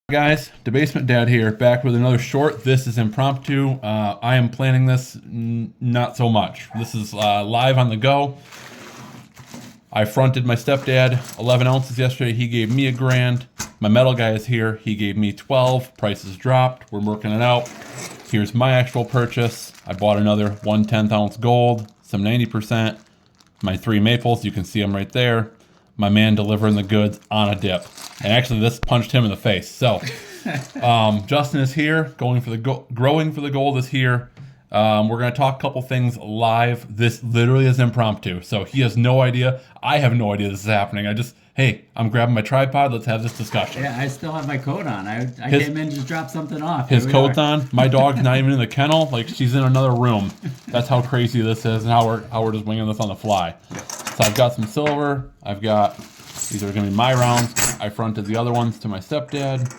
Guys, Debasement Dad here, back with another short. This is impromptu. I am planning this not so much. This is live on the go. I fronted my stepdad 11 ounces yesterday. He gave me $1,000. My metal guy is here. He gave me 12. Prices dropped. We're working it out. Here's my actual purchase. I bought another 1/10 ounce gold, some 90%. My 3 maples, you can see them right there. My man delivering the goods on a dip. And actually, this punched him in the face. So, Justin is here, growing for the gold is here. We're going to talk a couple things live. This literally is impromptu. So he has no idea. I have no idea this is happening. Hey, I'm grabbing my tripod. Let's have this discussion. Yeah, I still have my coat on. I came in, just dropped something off. His coat's on. My dog's not even in the kennel. Like, she's in another room. That's how crazy this is and how we're just winging this on the fly. So I've got some silver. These are going to be my rounds. I fronted the other ones to my stepdad.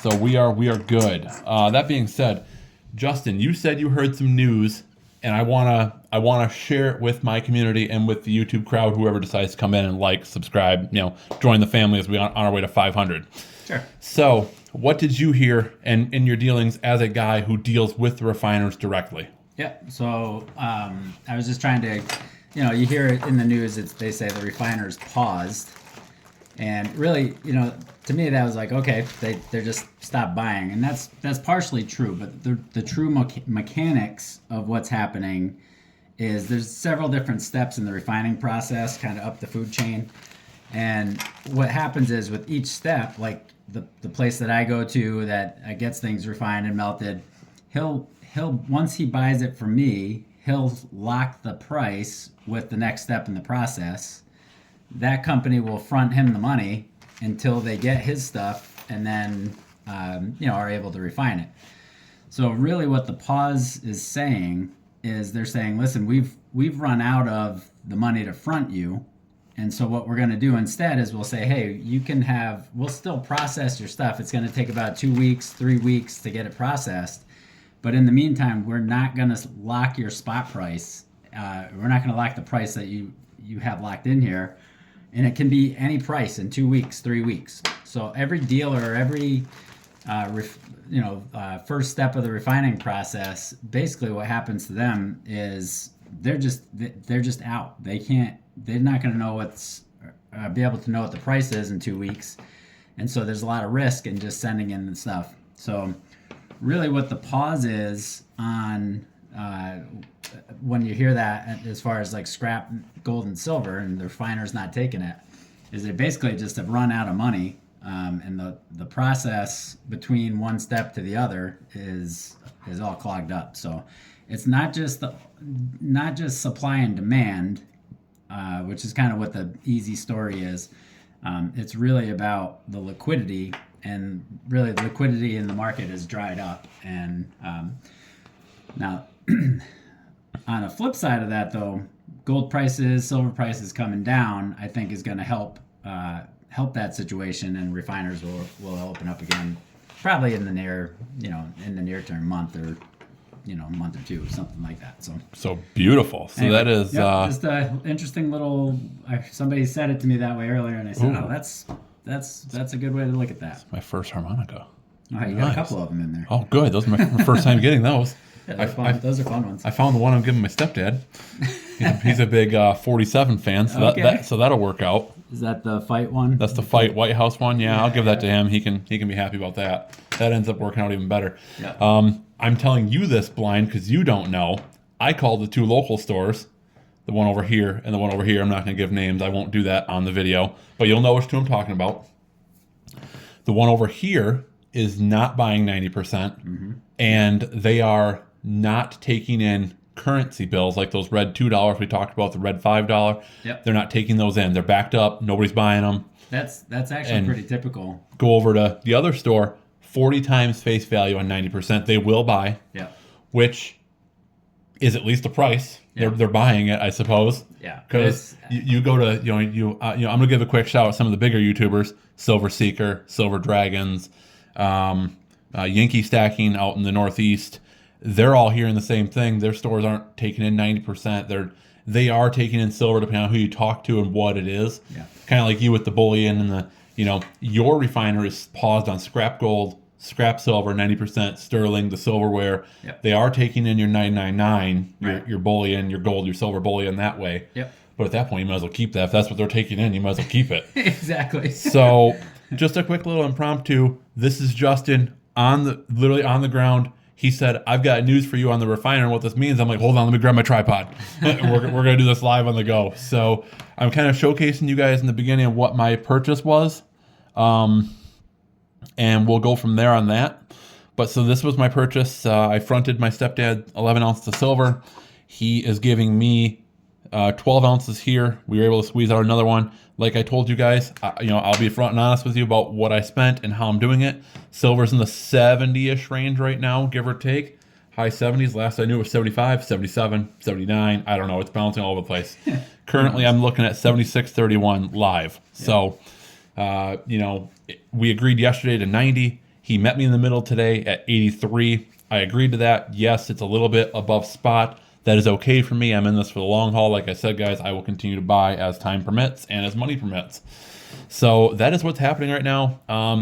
So we are good. That being said, Justin, you said you heard some news, and I wanna share it with my community and with the YouTube crowd, whoever decides to come in and like, subscribe, join the family as we on our way to 500. Sure. So, what did you hear in your dealings as a guy who deals with the refiners directly? Yeah. So I was just trying to, you hear it in the news. They say the refiners paused, and really, to me that was like, okay, they're just stopped buying, and that's partially true. But the true mechanics of what's happening is there's several different steps in the refining process, kind of up the food chain. And what happens is with each step, like the place that I go to that gets things refined and melted, he'll once he buys it from me, he'll lock the price with the next step in the process. That company will front him the money until they get his stuff, and then are able to refine it. So really, what the pause is saying is they're saying, listen, we've run out of the money to front you, and so what we're going to do instead is we'll say, hey, we'll still process your stuff. It's going to take about 2 weeks, 3 weeks to get it processed, but in the meantime, we're not going to lock your spot price. We're not going to lock the price that you have locked in here. And it can be any price in 2 weeks, 3 weeks. So every dealer, every first step of the refining process, basically what happens to them is they're just out. They're not going to know be able to know what the price is in 2 weeks, and so there's a lot of risk in just sending in the stuff. So really, what the pause is on. When you hear that, as far as like scrap gold and silver and the refiners not taking it, is they basically just have run out of money, and the process between one step to the other is all clogged up. So it's not just supply and demand, which is kind of what the easy story is. It's really about the liquidity, and really the liquidity in the market has dried up. And now on the flip side of that, though, gold prices, silver prices coming down, I think is going to help that situation, and refiners will open up again, probably in the near term, month or two, something like that. So beautiful. So anyway, that is just an interesting little. Somebody said it to me that way earlier, and I said, "Oh, that's a good way to look at that." It's my first harmonica. Oh, you got a couple of them in there. Oh, good. Those are my first time getting those. Yeah, those are fun ones. I found the one I'm giving my stepdad. He's a big 47 fan, so okay. so that'll work out. Is that the fight one? That's the fight White House one. Yeah, I'll give that to him. He can be happy about that. That ends up working out even better. Yeah. I'm telling you this blind because you don't know. I called the 2 local stores, the one over here and the one over here. I'm not going to give names. I won't do that on the video, but you'll know which 2 I'm talking about. The one over here is not buying 90%, and they are not taking in currency bills like those red $2 we talked about, the red $5. Yep. They're not taking those in. They're backed up. Nobody's buying them. That's actually pretty typical. Go over to the other store, 40 times face value on 90%. They will buy, which is at least a price. Yep. They're buying it, I suppose. Yeah. Because you go to I'm gonna give a quick shout out some of the bigger YouTubers, Silver Seeker, Silver Dragons, Yankee Stacking out in the Northeast. They're all hearing the same thing. Their stores aren't taking in 90%. They are taking in silver depending on who you talk to and what it is. Yeah. Kind of like you with the bullion and your refiner is paused on scrap gold, scrap silver, 90% sterling, the silverware. Yep. They are taking in your 999, Right. your bullion, your gold, your silver bullion that way. Yep. But at that point, you might as well keep that. If that's what they're taking in, you might as well keep it. Exactly. So, just a quick little impromptu. This is Justin literally on the ground. He said, "I've got news for you on the refiner." And what this means, I'm like, "Hold on, let me grab my tripod." we're gonna do this live on the go. So, I'm kind of showcasing you guys in the beginning of what my purchase was, and we'll go from there on that. But so this was my purchase. I fronted my stepdad 11 ounces of silver. He is giving me 12 ounces here. We were able to squeeze out another one. Like I told you guys, I'll be front and honest with you about what I spent and how I'm doing it. Silver's in the 70-ish range right now, give or take. High 70s. Last I knew it was 75, 77, 79. I don't know. It's bouncing all over the place. Currently, I'm looking at 76.31 live. So, we agreed yesterday to 90. He met me in the middle today at 83. I agreed to that. Yes, it's a little bit above spot. That is okay for me. I'm in this for the long haul. Like I said, guys, I will continue to buy as time permits and as money permits. So that is what's happening right now.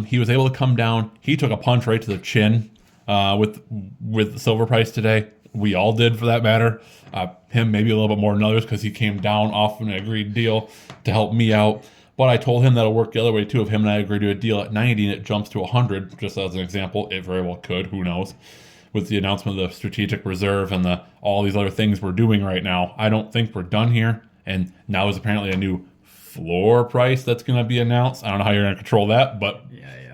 He was able to come down. He took a punch right to the chin with the silver price today. We all did, for that matter. Him maybe a little bit more than others because he came down off an agreed deal to help me out. But I told him that'll work the other way too. If him and I agree to a deal at 90 and it jumps to 100, just as an example, it very well could. Who knows? With the announcement of the strategic reserve and all these other things we're doing right now, I don't think we're done here. And now there's apparently a new floor price that's going to be announced. I don't know how you're going to control that, but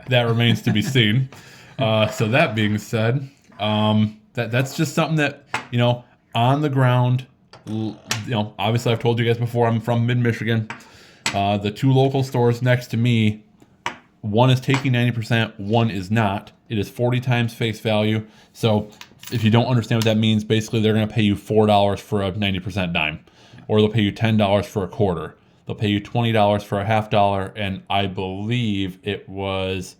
that remains to be seen. So that being said, that's just something that, on the ground, obviously I've told you guys before, I'm from mid-Michigan. The two local stores next to me, one is taking 90%, one is not. It is 40 times face value. So if you don't understand what that means, basically they're going to pay you $4 for a 90% dime, or they'll pay you $10 for a quarter. They'll pay you $20 for a half dollar, and I believe it was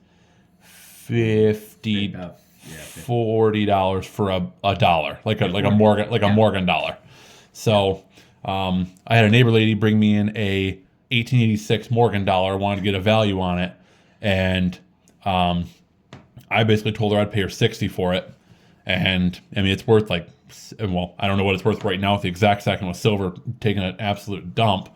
$40 for a dollar, like a Morgan dollar. So I had a neighbor lady bring me in a 1886 Morgan dollar, wanted to get a value on it, and I basically told her I'd pay her 60 for it. And I mean, it's worth I don't know what it's worth right now with the exact second with silver taking an absolute dump,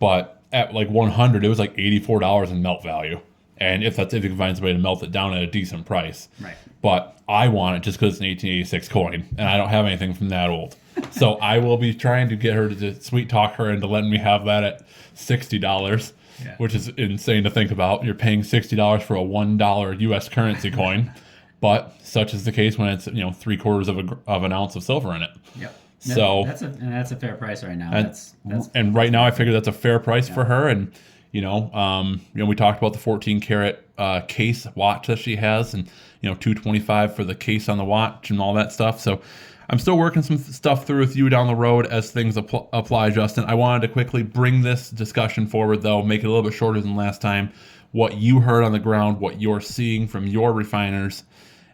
but at like 100, it was like $84 in melt value. And if you can find somebody to melt it down at a decent price. Right. But I want it just because it's an 1886 coin, and I don't have anything from that old. So I will be trying to get her to sweet talk her into letting me have that at $60, which is insane to think about. You're paying $60 for a $1 U.S. currency coin, but such is the case when it's 3/4 of an ounce of silver in it. Yep. So that's a fair price right now. And right now I figure that's a fair price for her. And we talked about the 14 karat case watch that she has, and $225 for the case on the watch and all that stuff. So I'm still working some stuff through with you down the road as things apply, Justin. I wanted to quickly bring this discussion forward, though, make it a little bit shorter than last time. What you heard on the ground, what you're seeing from your refiners,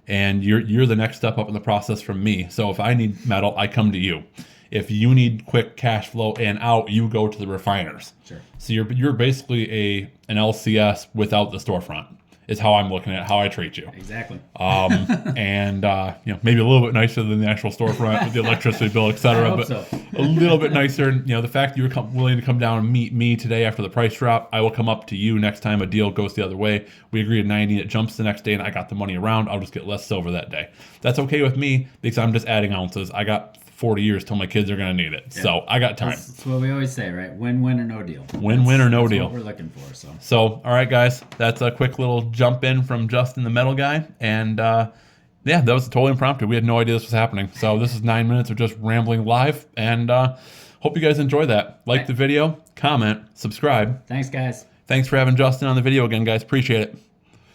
and you're the next step up in the process from me. So if I need metal, I come to you. If you need quick cash flow and out, you go to the refiners. Sure. So you're basically an LCS without the storefront. Is how I'm looking at how I treat you. Exactly. And maybe a little bit nicer than the actual storefront with the electricity bill, etc. But so. A little bit nicer. And the fact that you were willing to come down and meet me today after the price drop, I will come up to you next time a deal goes the other way. We agree to 90, it jumps the next day, and I got the money around. I'll just get less silver that day. That's okay with me because I'm just adding ounces. I got 40 years till my kids are going to need it. Yeah. So I got time. That's what we always say, right? Win-win or no deal. Win-win or no deal. That's what we're looking for. So, all right, guys. That's a quick little jump in from Justin the Metal Guy. And, that was totally impromptu. We had no idea this was happening. So this is 9 minutes of just rambling live. And hope you guys enjoy that. Like the video, comment, subscribe. Thanks, guys. Thanks for having Justin on the video again, guys. Appreciate it.